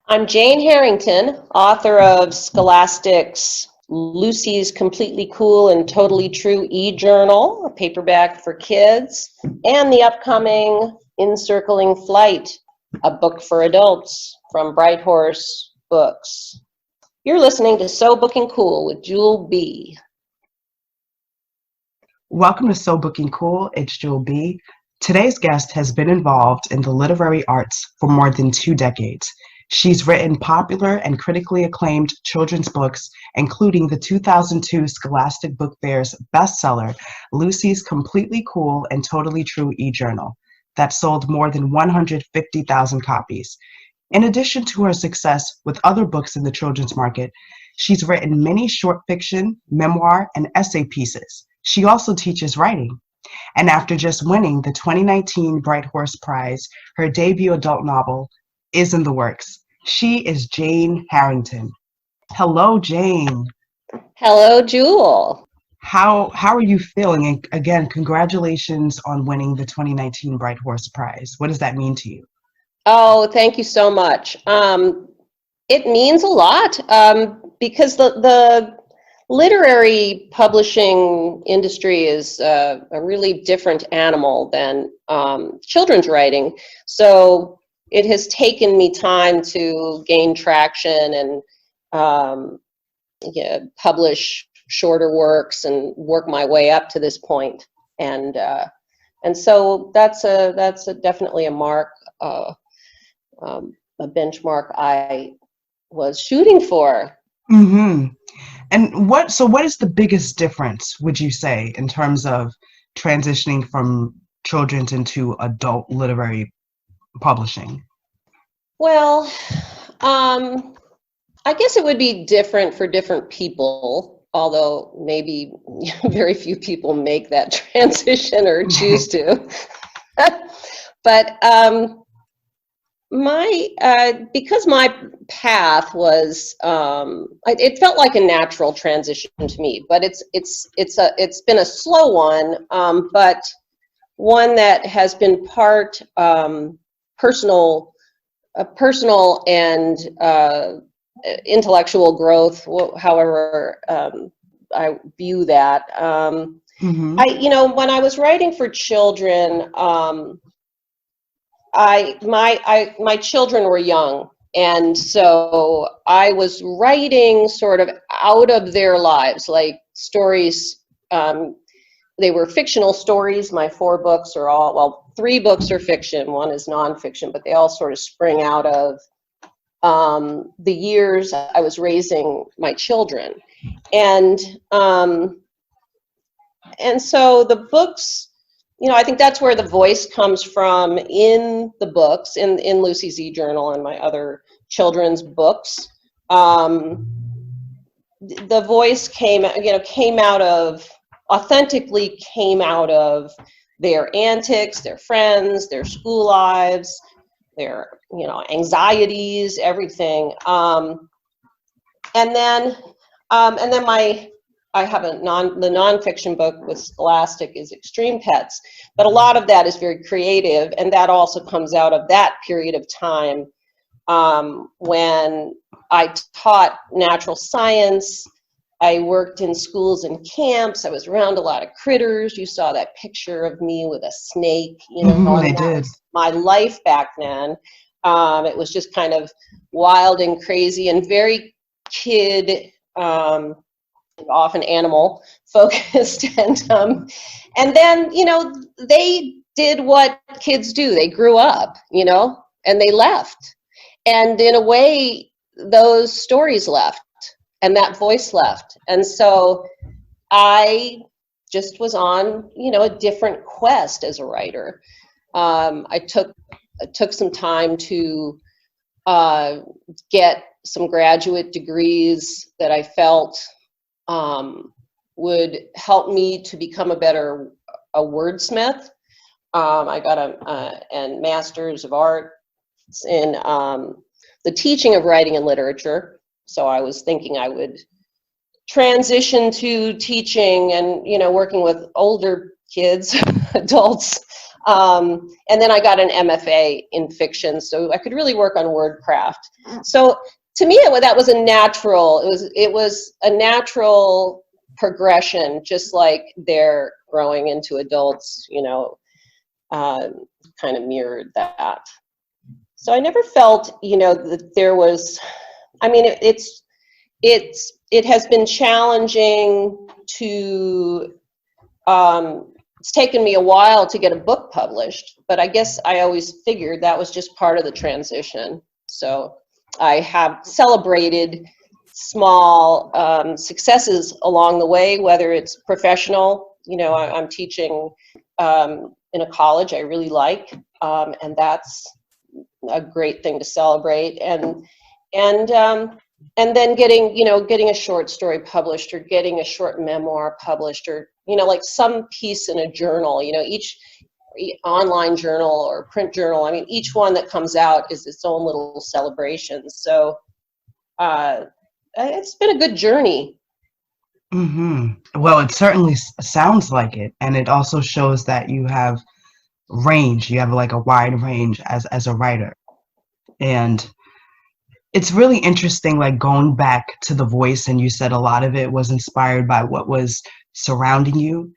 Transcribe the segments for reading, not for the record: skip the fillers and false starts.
I'm Jane Harrington, author of Scholastic's Lucy's Completely Cool and Totally True e-journal, a paperback for kids, and the upcoming Encircling Flight, a book for adults from Brighthorse Books. You're listening to So Booking Cool with Jewel B. Welcome to So Booking Cool, it's Jewel B. Today's guest has been involved in the literary arts for more than 2 decades. She's written popular and critically acclaimed children's books, including the 2002 Scholastic Book Fair's bestseller, Lucy's Completely Cool and Totally True e-journal, that sold more than 150,000 copies. In addition to her success with other books in the children's market, she's written many short fiction, memoir, and essay pieces. She also teaches writing. And after just winning the 2019 Brighthorse Prize, her debut adult novel is in the works. She is Jane Harrington. Hello, Jane. Hello, Jewel. How are you feeling? And again, congratulations on winning the 2019 Brighthorse Prize. What does that mean to you? Oh, thank you so much. It means a lot because the literary publishing industry is a really different animal than children's writing. So it has taken me time to gain traction and publish shorter works and work my way up to this point. And so that's definitely a mark, a benchmark I was shooting for. Mm-hmm. And what is the biggest difference, would you say, in terms of transitioning from children's into adult literary publishing? Well, I guess it would be different for different people, although maybe very few people make that transition or choose to. But because my path was, it felt like a natural transition to me, but it's been a slow one, but one that has been part personal and intellectual growth, however I view that. Mm-hmm. When I was writing for children, my children were young, and so I was writing sort of out of their lives, like stories. They were fictional stories. My 4 books are all, well, 3 books are fiction, 1 is nonfiction, but they all sort of spring out of the years I was raising my children. And so the books, I think that's where the voice comes from in the books, in Lucy's e-journal and my other children's books. The voice authentically came out of their antics, their friends, their school lives, their, anxieties, everything. And then I have the nonfiction book with Scholastic is Extreme Pets, but a lot of that is very creative, and that also comes out of that period of time when I taught natural science. I worked in schools and camps. I was around a lot of critters. You saw that picture of me with a snake, I did. My life back then. It was just kind of wild and crazy and very kid, often animal focused. And then, they did what kids do. They grew up, and they left. And in a way, those stories left. And that voice left. And so I just was on, a different quest as a writer. I took some time to get some graduate degrees that I felt would help me to become a wordsmith. I got a Master's of Arts in the teaching of writing and literature. So I was thinking I would transition to teaching and, working with older kids, adults, And then I got an MFA in fiction, so I could really work on word craft. So to me, that was a natural. It was a natural progression, just like they're growing into adults. Kind of mirrored that. So I never felt, that there was. I mean, it has been challenging to. It's taken me a while to get a book published, but I guess I always figured that was just part of the transition. So I have celebrated small successes along the way, whether it's professional. I'm teaching in a college I really like, and that's a great thing to celebrate. And then getting a short story published, or getting a short memoir published, or like some piece in a journal. Each online journal or print journal. I mean, each one that comes out is its own little celebration. So it's been a good journey. Well, it certainly sounds like it, and it also shows that you have range. You have like a wide range as a writer, and it's really interesting, like going back to the voice, and you said a lot of it was inspired by what was surrounding you.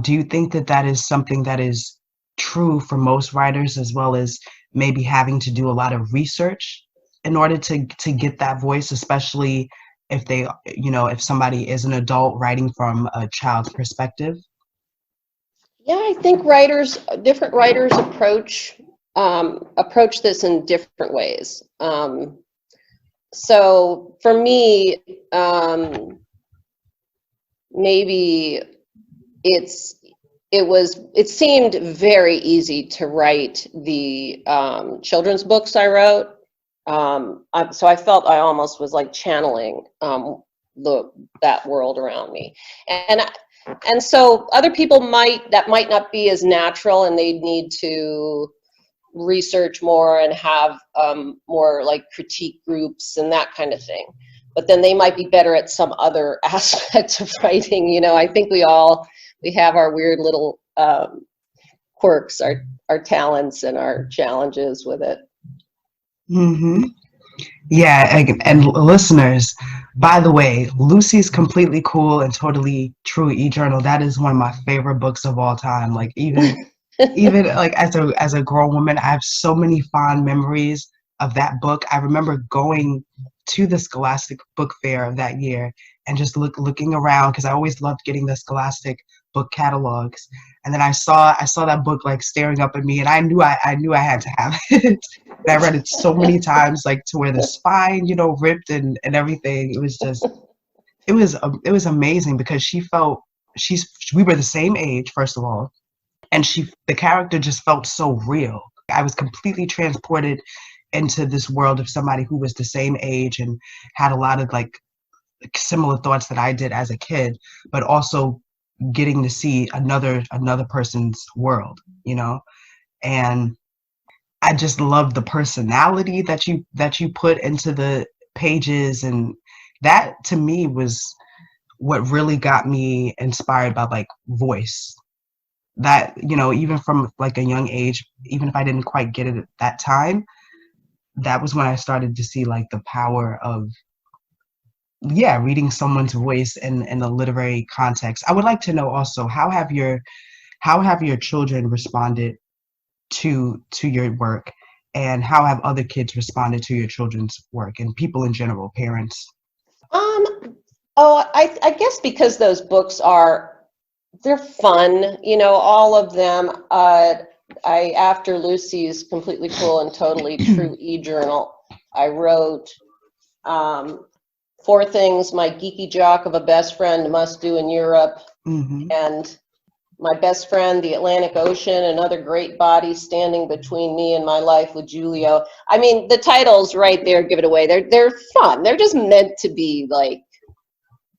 Do you think that that is something that is true for most writers, as well as maybe having to do a lot of research in order to get that voice, especially if they, if somebody is an adult writing from a child's perspective? Yeah, I think different writers approach this in different ways. So for me, maybe it seemed very easy to write the children's books I wrote. So I felt I almost was like channeling that world around me, and so other people might not be as natural, and they need to research more and have more like critique groups and that kind of thing. But then they might be better at some other aspects of writing. I think we have our weird little quirks, our talents, and our challenges with it. Yeah, and listeners, by the way, Lucy's Completely Cool and Totally True e-journal, that is one of my favorite books of all time. Like even like as a grown woman, I have so many fond memories of that book. I remember going to the Scholastic Book Fair of that year and just looking around, because I always loved getting the Scholastic book catalogs. And then I saw that book like staring up at me, and I knew I had to have it. And I read it so many times, like to where the spine, ripped and everything. It was just, it was amazing, because we were the same age, first of all, and the character just felt so real. I was completely transported into this world of somebody who was the same age and had a lot of like similar thoughts that I did as a kid, but also getting to see another person's world, and I just love the personality that you put into the pages, and that to me was what really got me inspired by like voice. That, even from like a young age, even if I didn't quite get it at that time, that was when I started to see like the power of, reading someone's voice in a literary context. I would like to know also, how have your children responded to your work, and how have other kids responded to your children's work, and people in general, parents? I guess because those books they're fun, all of them. After Lucy's Completely Cool and Totally True e-journal, I wrote 4 things my geeky jock of a best friend must do in Europe, and my best friend, the Atlantic Ocean, and other great bodies standing between me and my life with Julio. I mean, the titles right there give it away. They're fun. They're just meant to be like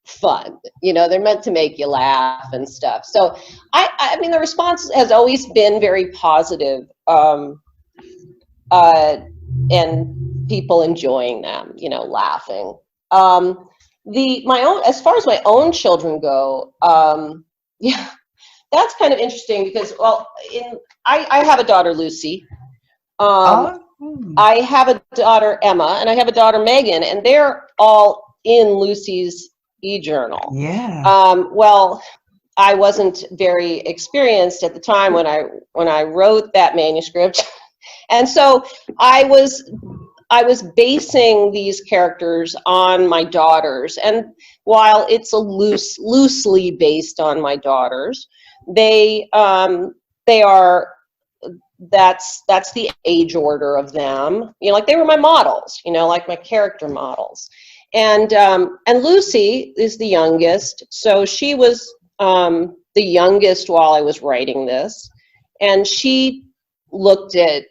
fun. They're meant to make you laugh and stuff. So I mean, the response has always been very positive, and people enjoying them, laughing. As far as my own children go, that's kind of interesting because, well, I have a daughter, Lucy. Oh. I have a daughter, Emma, and I have a daughter, Megan, and they're all in Lucy's e-journal. Yeah. Well, I wasn't very experienced at the time when I wrote that manuscript, and so I was basing these characters on my daughters, and while it's loosely based on my daughters, they are, that's the age order of them, you know, like they were my models, you know, like my character models. And Lucy is the youngest, so she was the youngest while I was writing this, and she looked at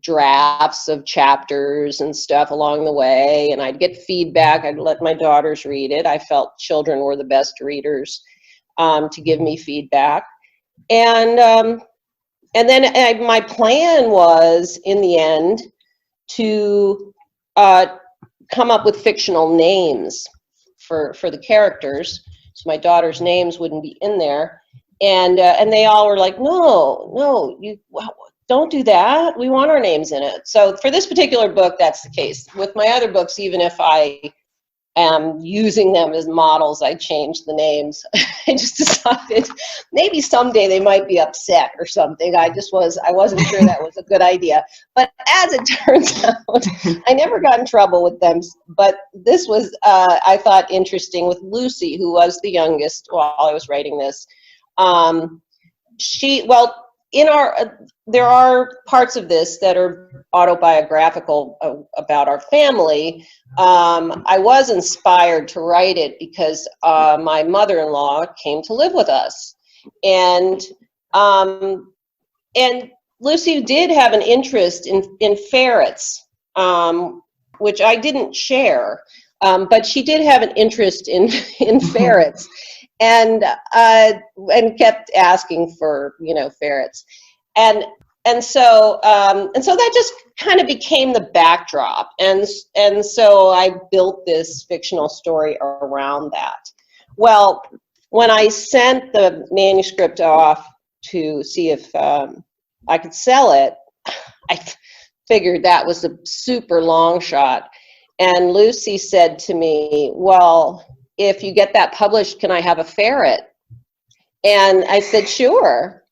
drafts of chapters and stuff along the way, and I'd get feedback. I'd let my daughters read it. I felt children were the best readers to give me feedback. And then my plan was, in the end, to come up with fictional names for the characters, so my daughters' names wouldn't be in there. And they all were like, no, you don't do that. We want our names in it. So for this particular book, that's the case. With my other books, even if I am using them as models, I changed the names. I just decided maybe someday they might be upset or something. I wasn't sure that was a good idea. But as it turns out, I never got in trouble with them. But this was, I thought, interesting with Lucy, who was the youngest while I was writing this. There are parts of this that are autobiographical about our family. I was inspired to write it because my mother-in-law came to live with us, and Lucy did have an interest in ferrets, which I didn't share, but she did have an interest in ferrets. And kept asking for, you know, ferrets, and so that just kind of became the backdrop, and so I built this fictional story around that. Well, when I sent the manuscript off to see if I could sell it, I figured that was a super long shot, and Lucy said to me, "Well, if you get that published, can I have a ferret?" And I said, "Sure."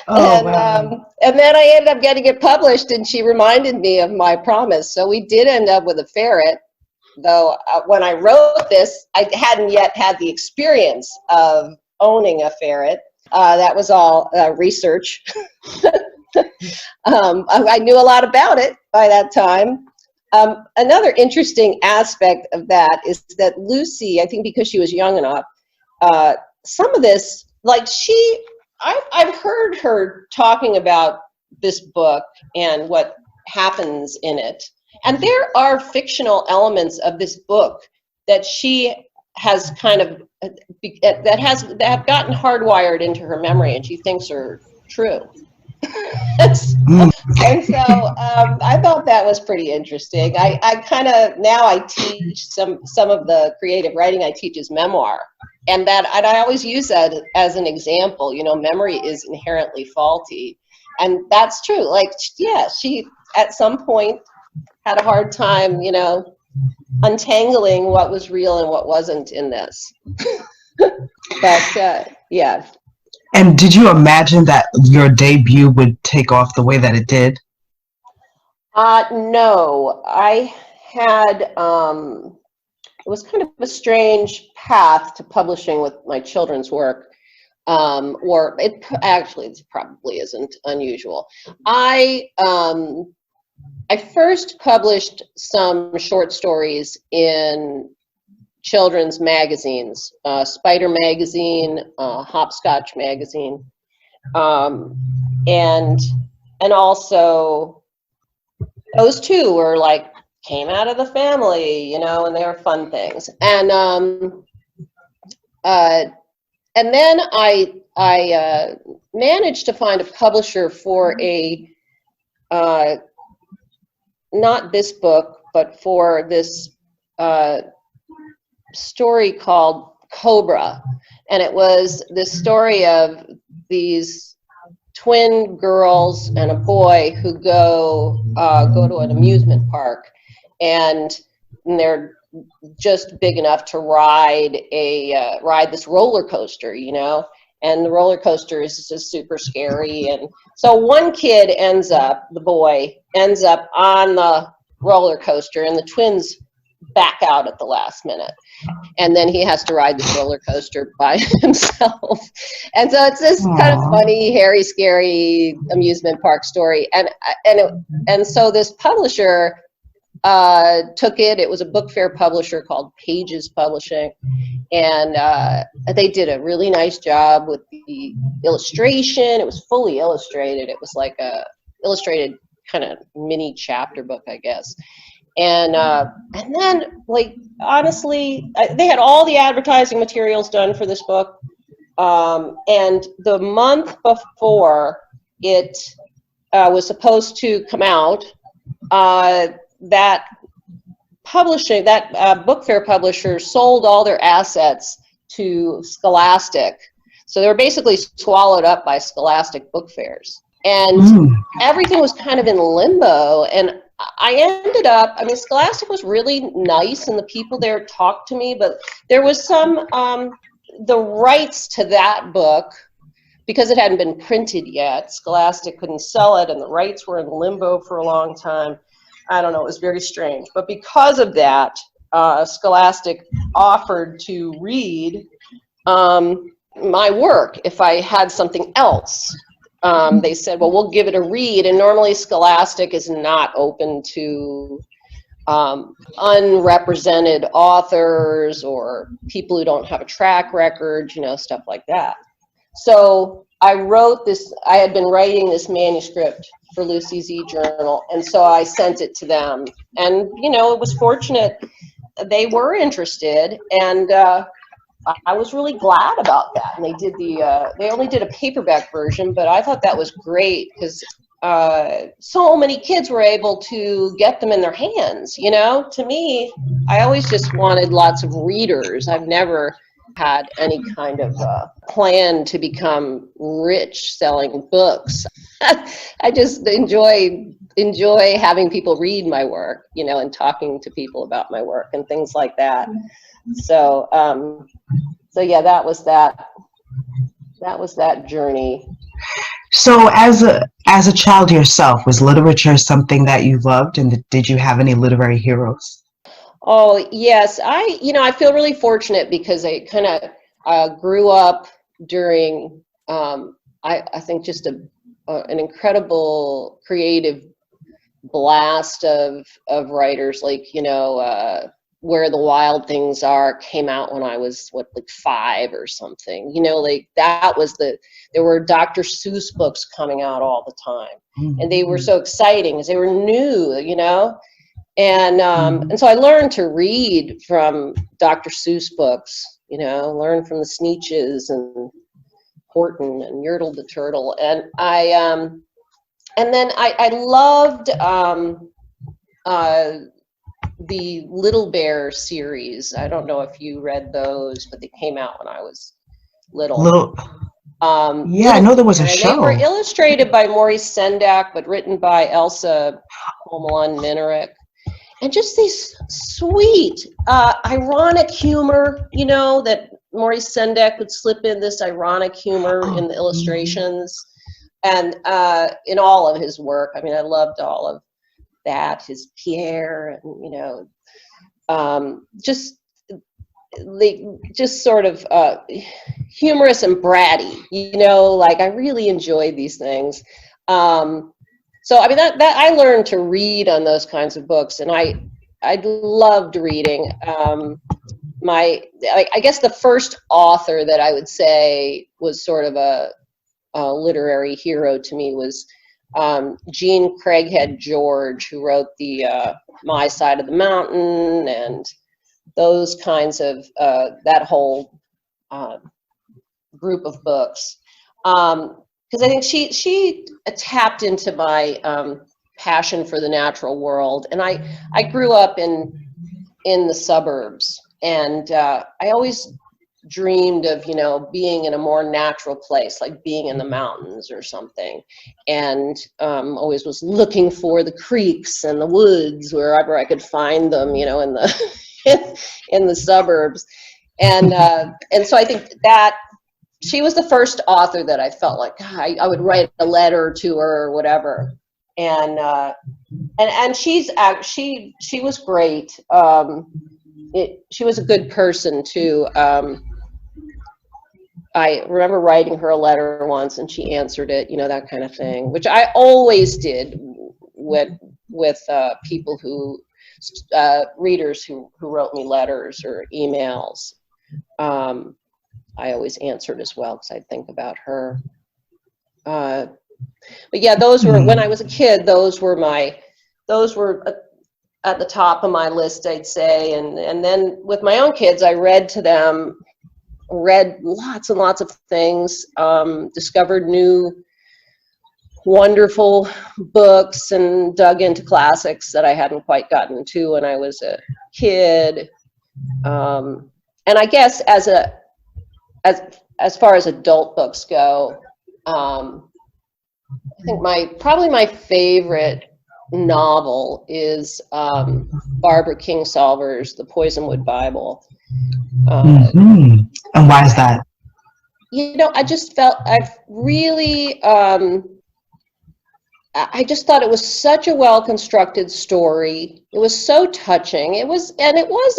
Wow. And then I ended up getting it published, and she reminded me of my promise. So we did end up with a ferret, though when I wrote this, I hadn't yet had the experience of owning a ferret. That was all research. I knew a lot about it by that time. Another interesting aspect of that is that Lucy, I think because she was young enough, some of this, like I've heard her talking about this book and what happens in it. And there are fictional elements of this book that she has kind of, that have gotten hardwired into her memory and she thinks are true. And so I thought that was pretty interesting. I kind of, now I teach some of the creative writing I teach is memoir, and I always use that as an example. You know, memory is inherently faulty, and that's true. Like, yeah, she at some point had a hard time, you know, untangling what was real and what wasn't in this. But yeah. And did you imagine that your debut would take off the way that it did? No, I had, it was kind of a strange path to publishing with my children's work, or it probably isn't unusual. I first published some short stories in children's magazines, Spider Magazine, Hopscotch Magazine, and also those two were like, came out of the family, you know, and they were fun things. And then I managed to find a publisher for a not this book, but for this story called Cobra. And it was this story of these twin girls and a boy who go to an amusement park, and they're just big enough to ride this roller coaster, you know, and the roller coaster is just super scary. And so one kid the boy ends up on the roller coaster, and the twins back out at the last minute, and then he has to ride this roller coaster by himself. And so it's this kind of funny, hairy, scary amusement park story. And so this publisher took it. It was a book fair publisher called Pages Publishing, and they did a really nice job with the illustration. It was fully illustrated. It was like a illustrated kind of mini chapter book, I guess. And then, like, honestly, they had all the advertising materials done for this book. And the month before it was supposed to come out, that book fair publisher sold all their assets to Scholastic. So they were basically swallowed up by Scholastic book fairs. And everything was kind of in limbo. And I ended up, I mean, Scholastic was really nice, and the people there talked to me, but there was some, the rights to that book, because it hadn't been printed yet, Scholastic couldn't sell it, and the rights were in limbo for a long time. I don't know, it was very strange. But because of that, Scholastic offered to read my work if I had something else. They said, well, we'll give it a read. And normally Scholastic is not open to unrepresented authors or people who don't have a track record, you know, stuff like that. So I wrote this, I had been writing this manuscript for Lucy's e-journal, and so I sent it to them. And, you know, it was fortunate they were interested, and I was really glad about that. And they did they only did a paperback version, but I thought that was great because so many kids were able to get them in their hands. You know, to me, I always just wanted lots of readers. I've never had any kind of plan to become rich selling books. I just enjoy having people read my work, you know, and talking to people about my work and things like that. So, so yeah, that was that journey. So as a child yourself, was literature something that you loved, and did you have any literary heroes? Oh, yes. I feel really fortunate because I kind of grew up during, I think, just an incredible creative blast of writers, like, you know, Where the Wild Things Are came out when I was, like 5 or something. You know, like that was there were Dr. Seuss books coming out all the time. And they were so exciting because they were new, you know. And so I learned to read from Dr. Seuss books, you know, learn from the Sneetches and Horton and Yertle the Turtle. And then I loved the Little Bear series. I don't know if you read those, but they came out when I was little. Yeah, I know there was a show. They were illustrated by Maurice Sendak, but written by Elsa Comelon-Minerick. And just these sweet, ironic humor, you know, that Maurice Sendak would slip in this ironic humor in the illustrations and in all of his work. I mean, I loved all of that, his Pierre, and, you know, just sort of humorous and bratty, you know, like I really enjoyed these things. So I mean that I learned to read on those kinds of books, and I loved reading. I guess the first author that I would say was sort of a literary hero to me was Jean Craighead George, who wrote the My Side of the Mountain and those kinds of that whole group of books. Because I think she tapped into my passion for the natural world, and I grew up in the suburbs, and I always dreamed of, you know, being in a more natural place, like being in the mountains or something, and always was looking for the creeks and the woods wherever I could find them, you know, in the in the suburbs, and so I think that she was the first author that I felt like I would write a letter to her or whatever, and she was great. She was a good person too. I remember writing her a letter once, and she answered it, you know, that kind of thing, which I always did with people who readers who wrote me letters or emails. I always answered as well because I'd think about her. But yeah, those were, when I was a kid, those were at the top of my list, I'd say. And then with my own kids, I read to them, read lots and lots of things, discovered new wonderful books, and dug into classics that I hadn't quite gotten to when I was a kid. And I guess as far as adult books go, I think probably my favorite novel is Barbara Kingsolver's The Poisonwood Bible. And why is that? You know, I just felt I've really I just thought it was such a well-constructed story. It was so touching. It was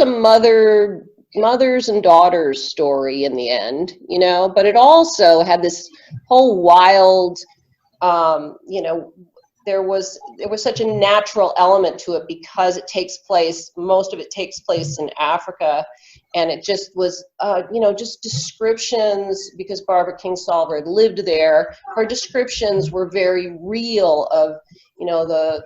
a mothers and daughters story in the end, you know, but it also had this whole wild, you know, there was such a natural element to it because most of it takes place in Africa, and it just was, you know, just descriptions, because Barbara Kingsolver had lived there. Her descriptions were very real of, you know, the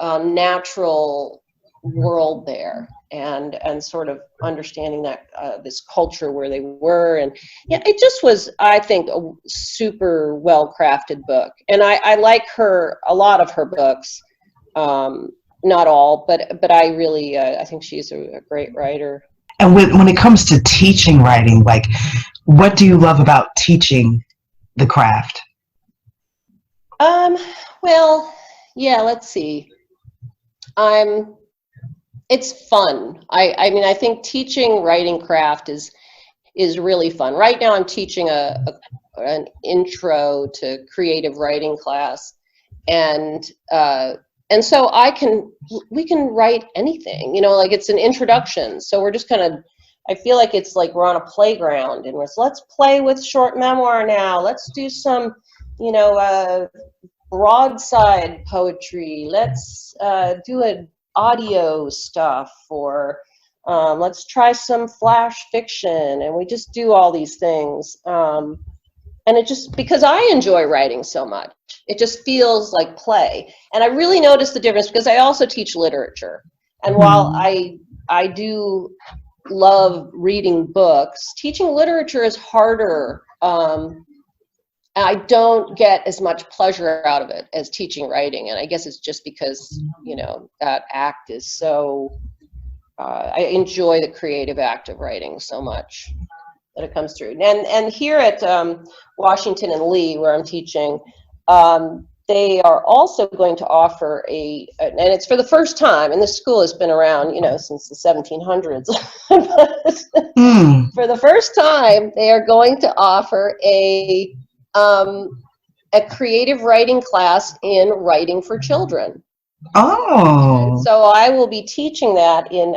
natural world there, and sort of understanding that this culture where they were, and yeah, it just was, I think, a super well-crafted book. And I like a lot of her books, not all, but I really I think she's a great writer. And when it comes to teaching writing, like, what do you love about teaching the craft? Well, yeah, let's see. It's fun. I mean, I think teaching writing craft is really fun. Right now I'm teaching an intro to creative writing class, and so we can write anything, you know, like it's an introduction. So we're just kind of, I feel like it's like we're on a playground, and let's play with short memoir now. Let's do some, you know, broadside poetry. Let's do an audio stuff, or let's try some flash fiction, and we just do all these things. And it just, because I enjoy writing so much, it just feels like play. And I really noticed the difference because I also teach literature. And while I do love reading books, teaching literature is harder. I don't get as much pleasure out of it as teaching writing. And I guess it's just because, you know, that act is so, I enjoy the creative act of writing so much that it comes through. And here at Washington and Lee, where I'm teaching, they are also going to offer and it's for the first time, and this school has been around, you know, since the 1700s. But for the first time, they are going to offer a creative writing class in writing for children. Oh. So I will be teaching that in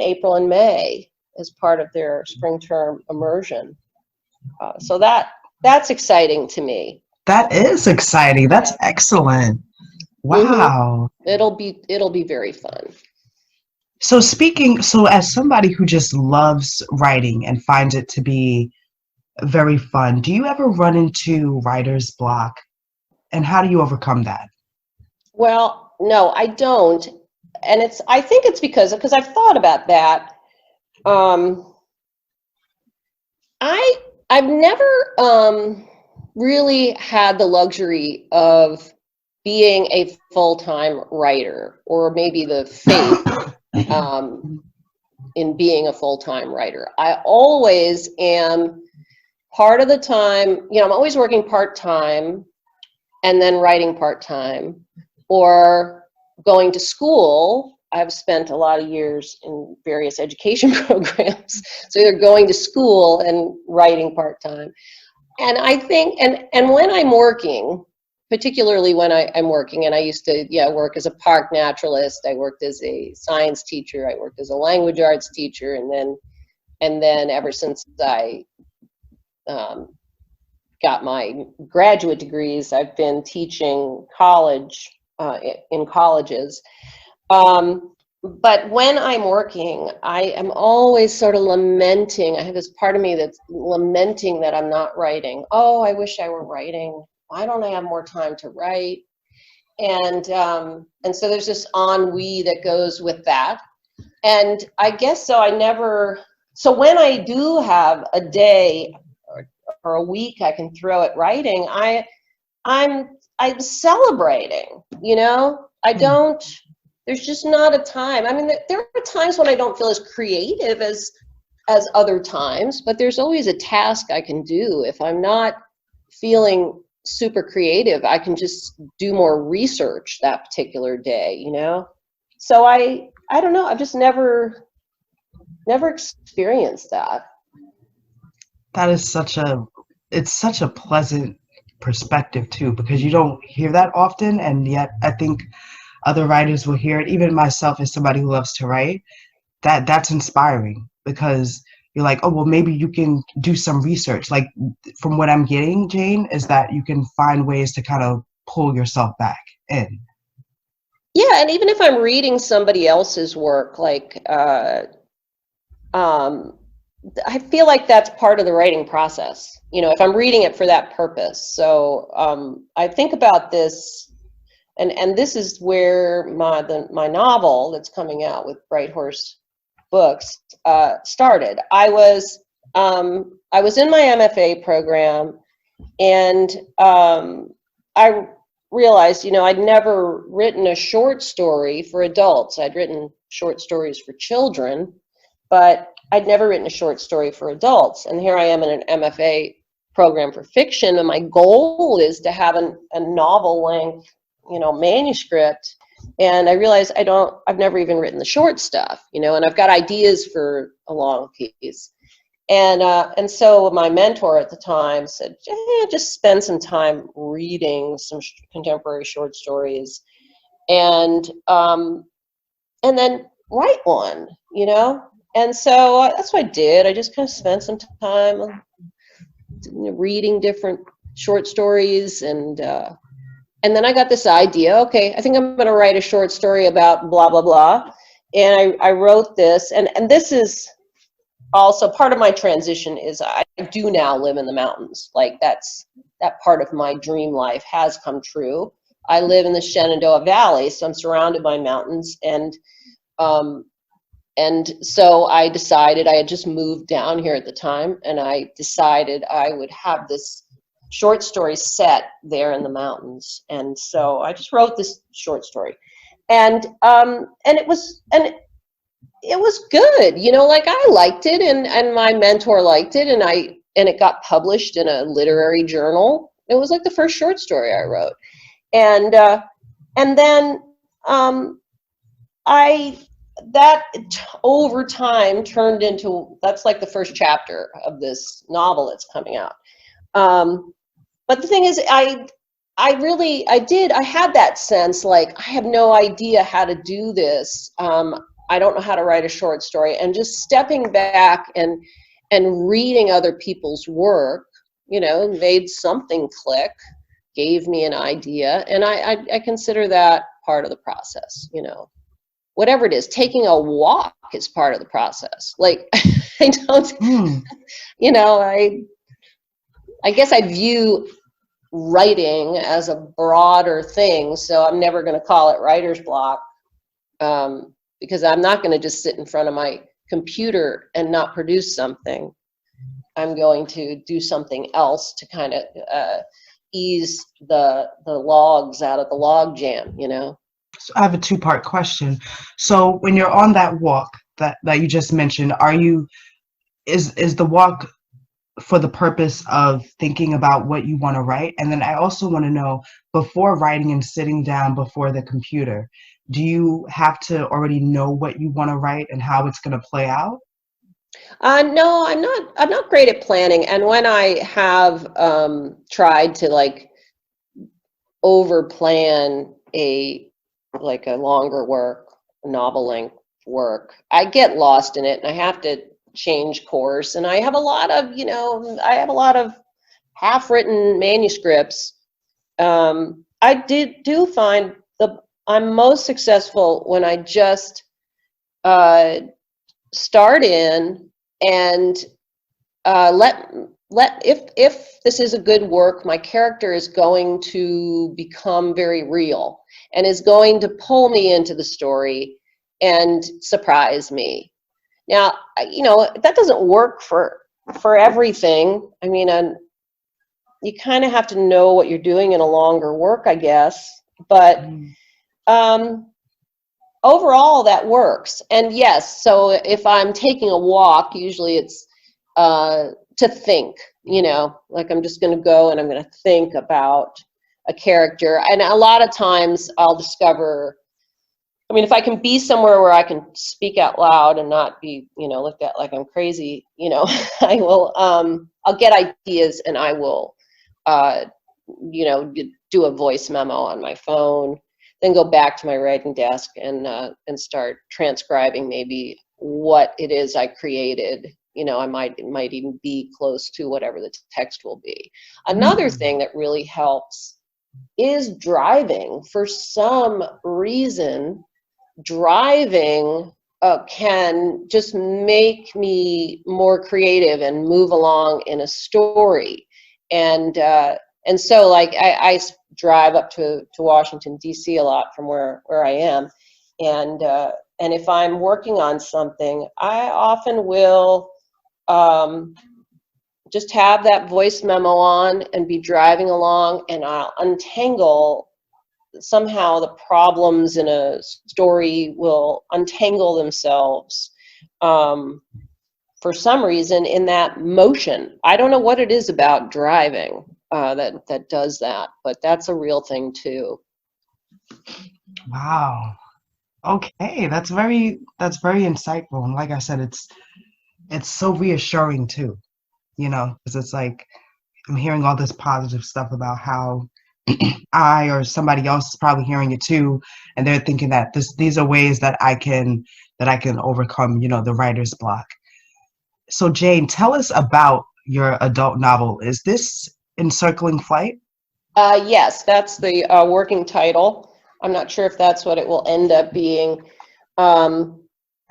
April and May as part of their spring term immersion. So that's exciting to me. That is exciting. That's excellent. Wow. Mm-hmm. It'll be very fun. So as somebody who just loves writing and finds it to be very fun, do you ever run into writer's block, and how do you overcome that? Well, no, I don't. And I think it's because I've thought about that. I've never really had the luxury of being a full-time writer, or maybe the faith in being a full-time writer. I always am part of the time, I'm always working part-time and then writing part-time, or going to school. I've spent a lot of years in various education programs, so either going to school and writing part-time. And I think, and when I'm working, particularly when I'm working, and I used to work as a park naturalist, I worked as a science teacher, I worked as a language arts teacher, and then ever since I got my graduate degrees, I've been teaching college in colleges. But when I'm working, I am always sort of lamenting. I have this part of me that's lamenting that I'm not writing. Oh, I wish I were writing. Why don't I have more time to write? And so there's this ennui that goes with that. And I guess so. So when I do have a day or a week I can throw at writing, I'm celebrating. I don't. There's just not a time. I mean, there are times when I don't feel as creative as other times, but there's always a task I can do. If I'm not feeling super creative, I can just do more research that particular day, So I don't know. I've just never experienced that. That is it's such a pleasant perspective too, because you don't hear that often, and yet I think other writers will hear it. Even myself, as somebody who loves to write, that's inspiring, because you're like, oh, well, maybe you can do some research. Like, from what I'm getting, Jane, is that you can find ways to kind of pull yourself back in. Yeah, and even if I'm reading somebody else's work, like, I feel like that's part of the writing process, if I'm reading it for that purpose. So I think about this, and this is where my novel that's coming out with Brighthorse Books started. I was in my MFA program, and I realized, I'd never written a short story for adults. I'd written short stories for children, but I'd never written a short story for adults. And here I am in an MFA program for fiction, and my goal is to have a novel length, manuscript. And I realized I've never even written the short stuff, and I've got ideas for a long piece. And so my mentor at the time said, just spend some time reading some contemporary short stories, and then write one, And so that's what I did. I just kind of spent some time reading different short stories, and then I got this idea. Okay, I think I'm going to write a short story about blah blah blah, and I wrote this, and this is also part of my transition. Is I do now live in the mountains. Like, that part of my dream life has come true. I live in the Shenandoah Valley, so I'm surrounded by mountains, and so I decided, I had just moved down here at the time, and I decided I would have this short story set there in the mountains. And so I just wrote this short story, and it was good, like, I liked it, and my mentor liked it, and it got published in a literary journal. It was like the first short story I wrote, and then that over time turned into, that's like the first chapter of this novel that's coming out. But the thing is, I had that sense, like, I have no idea how to do this. I don't know how to write a short story, and just stepping back and reading other people's work, made something click, gave me an idea, and I consider that part of the process, Whatever it is, taking a walk is part of the process. Like, I don't, I guess I view writing as a broader thing, so I'm never going to call it writer's block, because I'm not going to just sit in front of my computer and not produce something. I'm going to do something else to kind of ease the logs out of the log jam, So I have a two-part question. So when you're on that walk, that you just mentioned, is the walk for the purpose of thinking about what you want to write? And then I also want to know, before writing and sitting down before the computer, do you have to already know what you want to write and how it's going to play out? No, I'm not. I'm not great at planning. And when I have tried to like over plan a longer work, novel length work, I get lost in it, and I have to change course. And I have a lot of, I have a lot of half-written manuscripts. I do find I'm most successful when I just start in and let if this is a good work, my character is going to become very real and is going to pull me into the story and surprise me. Now, that doesn't work for everything. I mean, you kind of have to know what you're doing in a longer work, I guess. But overall, that works. And yes, so if I'm taking a walk, usually it's to think, like I'm just going to go and I'm going to think about a character. And a lot of times I'll discover, I mean, if I can be somewhere where I can speak out loud and not be, looked at like I'm crazy, I will, I'll get ideas, and I will, do a voice memo on my phone, then go back to my writing desk and start transcribing maybe what it is I created. It might even be close to whatever the text will be. Another thing that really helps is driving. For some reason, driving can just make me more creative and move along in a story. And so like I drive up to Washington, D.C. a lot from where I am. And if I'm working on something, I often will just have that voice memo on and be driving along, and I'll untangle somehow the problems in a story will untangle themselves for some reason in that motion. I don't know what it is about driving that does that, but that's a real thing too. Wow. Okay, that's very insightful. And like I said, it's so reassuring too, because it's like I'm hearing all this positive stuff about how I or somebody else is probably hearing it too, and they're thinking that these are ways that I can overcome, the writer's block. So Jane, tell us about your adult novel. Is this Encircling Flight? Yes, that's the working title. I'm not sure if that's what it will end up being.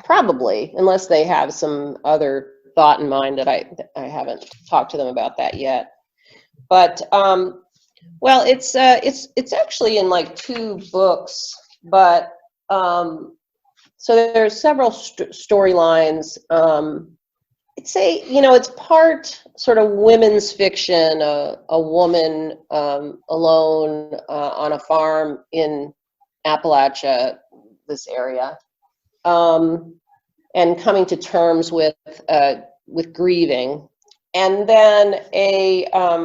Probably, unless they have some other thought in mind that I haven't talked to them about that yet. But well, it's actually in like 2 books, but so there's several storylines. It's part sort of women's fiction, a woman alone on a farm in Appalachia, this area, and coming to terms with grieving, and then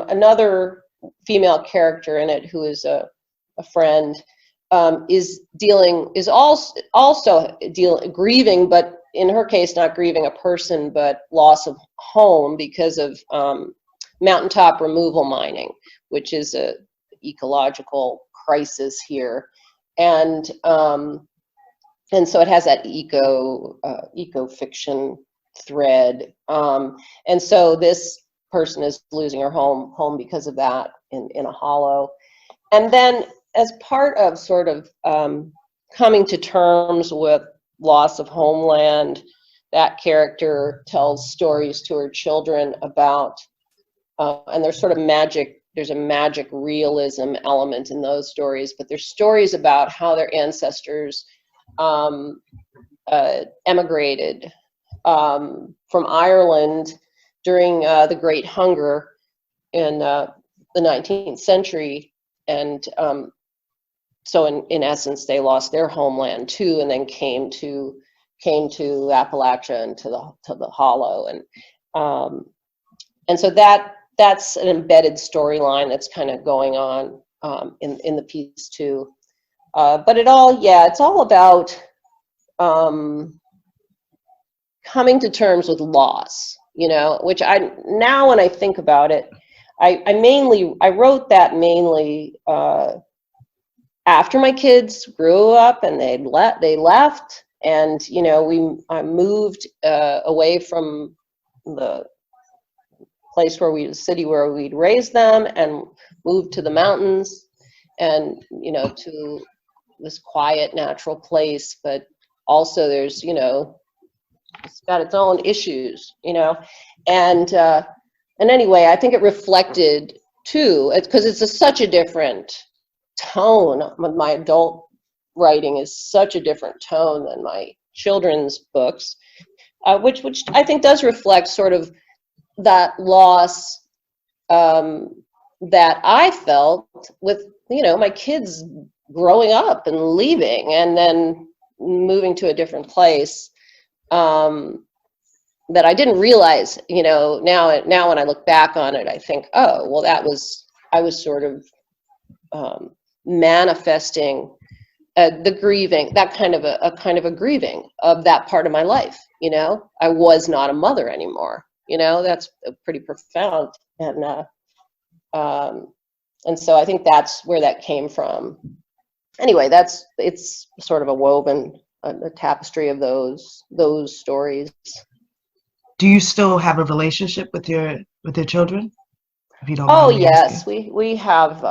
another female character in it who is a friend is also grieving, but in her case, not grieving a person, but loss of home because of mountaintop removal mining, which is a ecological crisis here, and so it has that eco fiction thread, and so this person is losing her home because of that in a hollow, and then as part of sort of coming to terms with loss of homeland, that character tells stories to her children about, and there's sort of there's a magic realism element in those stories, but there's stories about how their ancestors emigrated from Ireland during the Great Hunger in the 19th century, and so in essence they lost their homeland too, and then came to came to Appalachia and to the Hollow, and so that's an embedded storyline that's kind of going on in the piece too. But it's all about coming to terms with loss, which now when I think about it, I wrote that mainly after my kids grew up and they left, and I moved away from the city where we'd raised them, and moved to the mountains, and to this quiet, natural place. But also there's it's got its own issues, and anyway, I think it reflected too, because it's such a different tone. My adult writing is such a different tone than my children's books, which I think does reflect sort of that loss that I felt with my kids growing up and leaving and then moving to a different place, that I didn't realize. Now when I look back on it, I think, oh well, I was sort of manifesting the grieving, that kind of a grieving of that part of my life. I was not a mother anymore. That's pretty profound, and so I think that's where that came from. Anyway, it's sort of a tapestry of those stories. Do you still have a relationship with your children? If you don't Oh mind me yes, asking. we have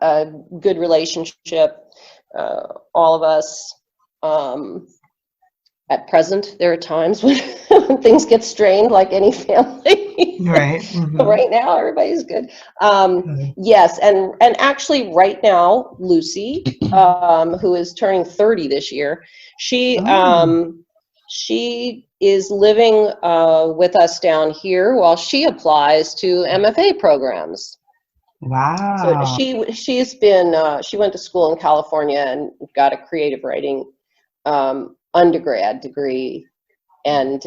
a good relationship, all of us. At present, there are times when things get strained, like any family. Right. Mm-hmm. Right now, everybody's good. Okay. Yes, and actually, right now, Lucy, who is turning 30 this year, she is living with us down here while she applies to MFA programs. Wow. So she's been she went to school in California and got a creative writing undergrad degree, and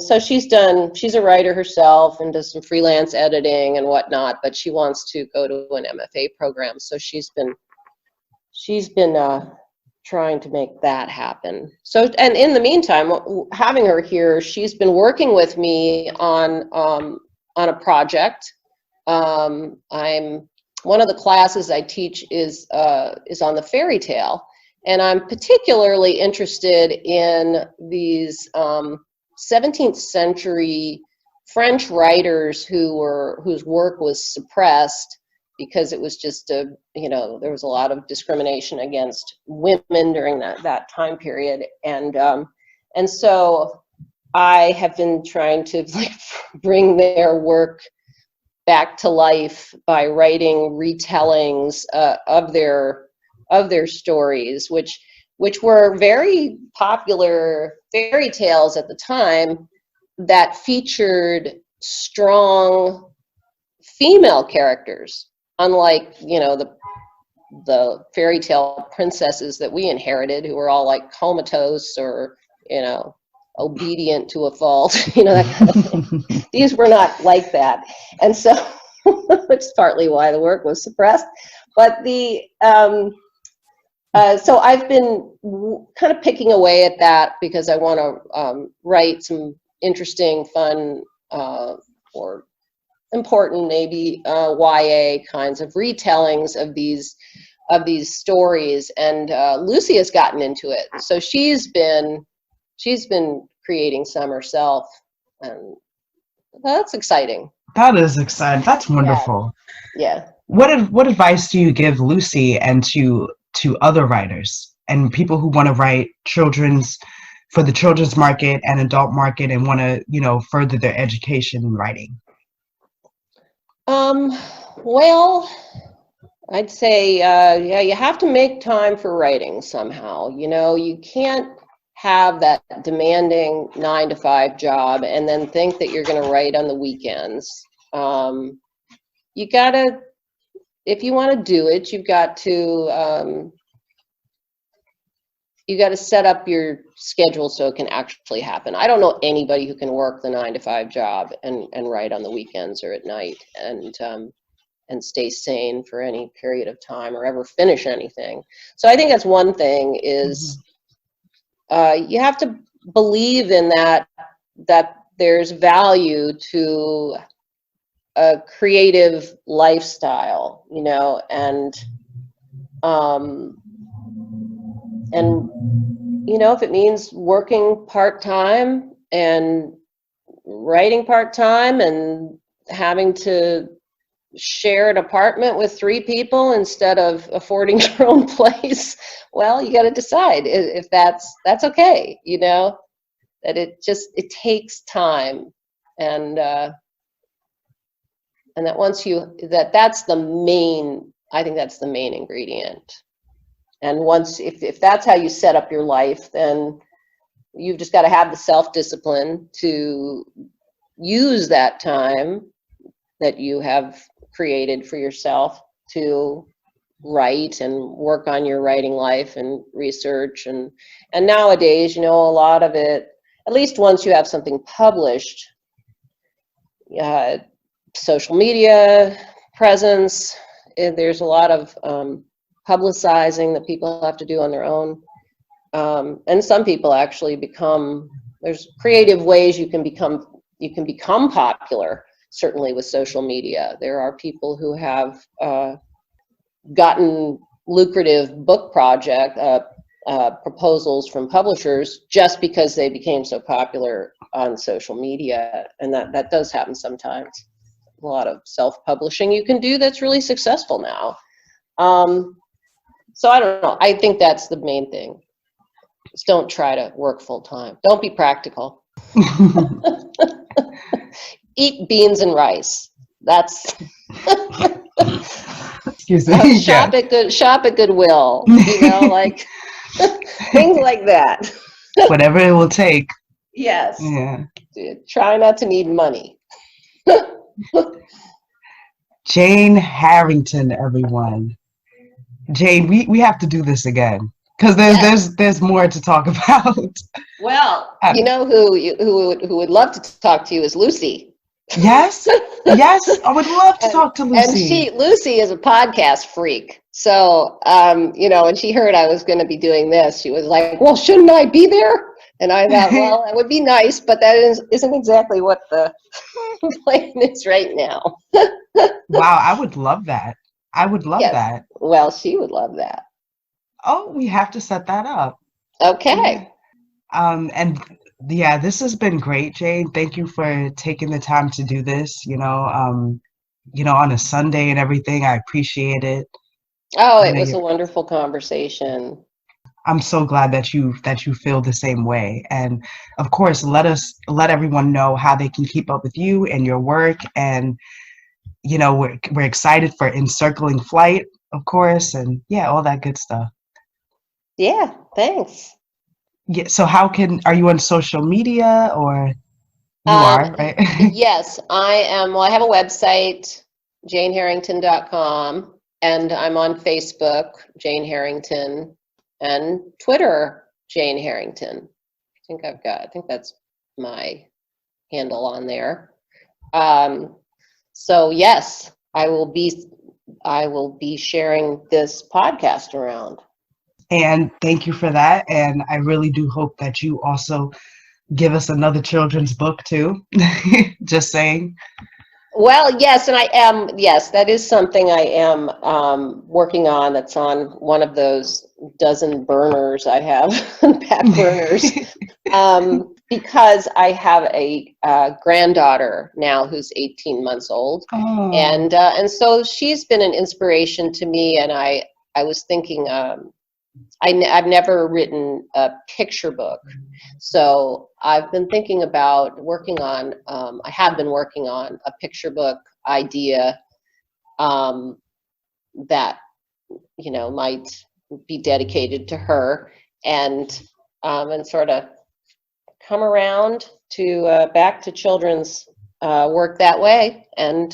so she's a writer herself and does some freelance editing and whatnot, but she wants to go to an MFA program, so she's been trying to make that happen. So, and in the meantime, having her here, she's been working with me on a project. One of the classes I teach is on the fairy tale, and I'm particularly interested in these 17th century French writers whose work was suppressed because it was just there was a lot of discrimination against women during that time period, and so I have been trying to bring their work back to life by writing retellings of their stories, which were very popular fairy tales at the time that featured strong female characters, unlike the fairy tale princesses that we inherited, who were all like comatose or obedient to a fault, that kind of thing. These were not like that, and so which is partly why the work was suppressed. But so I've been kind of picking away at that because I want to write some interesting, fun, or important, maybe YA kinds of retellings of these stories. And Lucy has gotten into it, so she's been creating some herself, and that's exciting. That is exciting. That's wonderful. Yeah. What advice do you give Lucy and to other writers and people who want to write for the children's market and adult market and want to further their education in writing? Well, I'd say you have to make time for writing somehow. You can't have that demanding 9-to-5 job and then think that you're going to write on the weekends. You gotta, if you want to do it, you've got to you got to set up your schedule so it can actually happen. I don't know anybody who can work the 9-to-5 job and write on the weekends or at night and stay sane for any period of time or ever finish anything. So I think that's one thing is you have to believe in that there's value to a creative lifestyle, you know, and you know, if it means working part-time and writing part-time and having to share an apartment with 3 people instead of affording your own place, well, you got to decide if that's okay, you know, that it takes time, and that once that's the main, I think that's the main ingredient. And once, if that's how you set up your life, then you've just got to have the self-discipline to use that time that you have created for yourself to write and work on your writing life and research. And nowadays, you know, a lot of it, at least once you have something published, social media presence, there's a lot of publicizing that people have to do on their own. And some people actually there's creative ways you can become popular, certainly with social media. There are people who have gotten lucrative book project proposals from publishers just because they became so popular on social media, and that does happen sometimes. A lot of self-publishing you can do that's really successful now. So I don't know. I think that's the main thing. Just don't try to work full time. Don't be practical. Eat beans and rice. That's excuse me. Shop at Goodwill. You know, like things like that. Whatever it will take. Yes. Yeah. Try not to need money. Jane Harrington, everyone. Jane, we have to do this again because there's more to talk about. Well, you know who would love to talk to you is Lucy. Yes, yes, I would love to talk to Lucy. And Lucy is a podcast freak. So, you know, when she heard I was going to be doing this, she was like, "Well, shouldn't I be there?" And I thought, well, that would be nice, but that isn't exactly what the plan is right now. Wow, I would love that. I would love that. Well, she would love that. Oh, we have to set that up. Okay. Yeah. And yeah, this has been great, Jane. Thank you for taking the time to do this, you know, on a Sunday and everything. I appreciate it. Oh, it was a wonderful conversation. I'm so glad that you feel the same way. And of course, let everyone know how they can keep up with you and your work. And you know, we're excited for Encircling Flight, of course, and yeah, all that good stuff. Yeah, thanks. Yeah, so are you on social media, or you are, right? Yes, I am. Well, I have a website, janeharrington.com, and I'm on Facebook, Jane Harrington, and Twitter, Jane Harrington. I think that's my handle on there. So yes, I will be sharing this podcast around. And thank you for that. And I really do hope that you also give us another children's book too. Just saying. Well, yes, and I am. Yes, that is something I am working on. That's on one of those dozen burners I have, back burners, because I have a granddaughter now who's 18 months old, and so she's been an inspiration to me. And I was thinking, I've never written a picture book, so I've been thinking about working on, I have been working on a picture book idea that, you know, might be dedicated to her, and sort of come around to back to children's work that way, and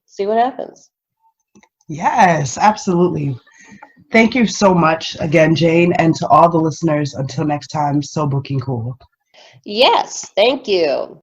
see what happens. Yes, absolutely. Thank you so much again, Jane, and to all the listeners. Until next time, so booking cool. Yes, thank you.